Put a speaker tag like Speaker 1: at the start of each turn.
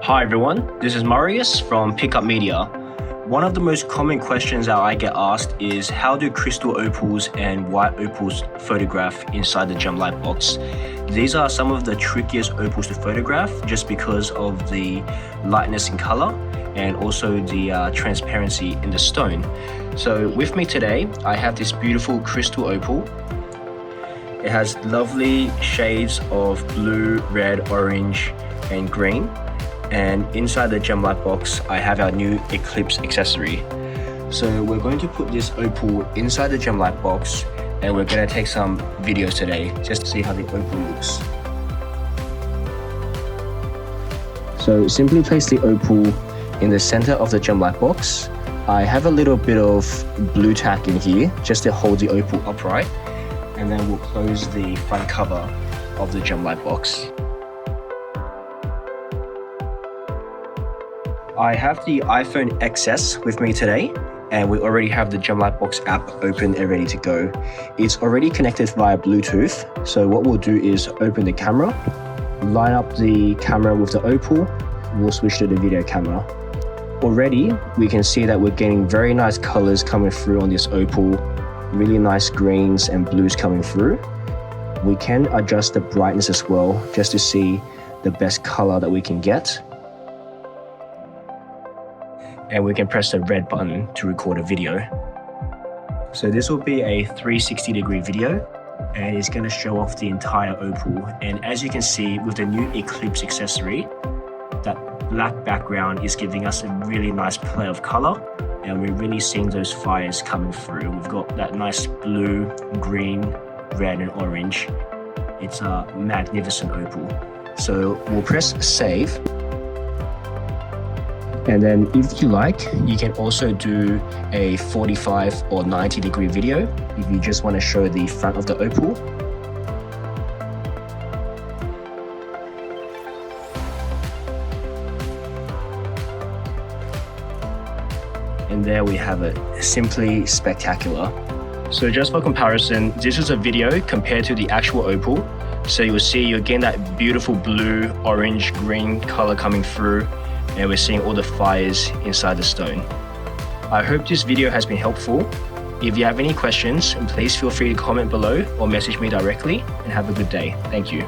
Speaker 1: Hi everyone, this is Marius from Pickup Media. One of the most common questions that I get asked is how do crystal opals and white opals photograph inside the GemLightbox? These are some of the trickiest opals to photograph just because of the lightness in color and also the transparency in the stone. So with me today, I have this beautiful crystal opal. It has lovely shades of blue, red, orange, and green. And inside the GemLightbox, I have our new Eclipse accessory. So we're going to put this opal inside the GemLightbox and we're going to take some videos today just to see how the opal looks. So simply place the opal in the center of the GemLightbox. I have a little bit of blue tack in here just to hold the opal upright, and then we'll close the front cover of the GemLightbox. I have the iPhone XS with me today, and we already have the GemLightbox app open and ready to go. It's already connected via Bluetooth, so what we'll do is open the camera, line up the camera with the opal, we'll switch to the video camera. Already, we can see that we're getting very nice colors coming through on this opal, really nice greens and blues coming through. We can adjust the brightness as well, just to see the best color that we can get. And we can press the red button to record a video. So this will be a 360-degree video, and it's going to show off the entire opal. And as you can see with the new Eclipse accessory, that black background is giving us a really nice play of color, and we're really seeing those fires coming through. We've got that nice blue, green, red, and orange. It's a magnificent opal. So we'll press save. And then if you like, you can also do a 45 or 90-degree video if you just want to show the front of the opal. And there we have it, simply spectacular. So just for comparison, this is a video compared to the actual opal. So you'll see you're getting that beautiful blue, orange, green color coming through, and we're seeing all the fires inside the stone. I hope this video has been helpful. If you have any questions, please feel free to comment below or message me directly, and have a good day. Thank you.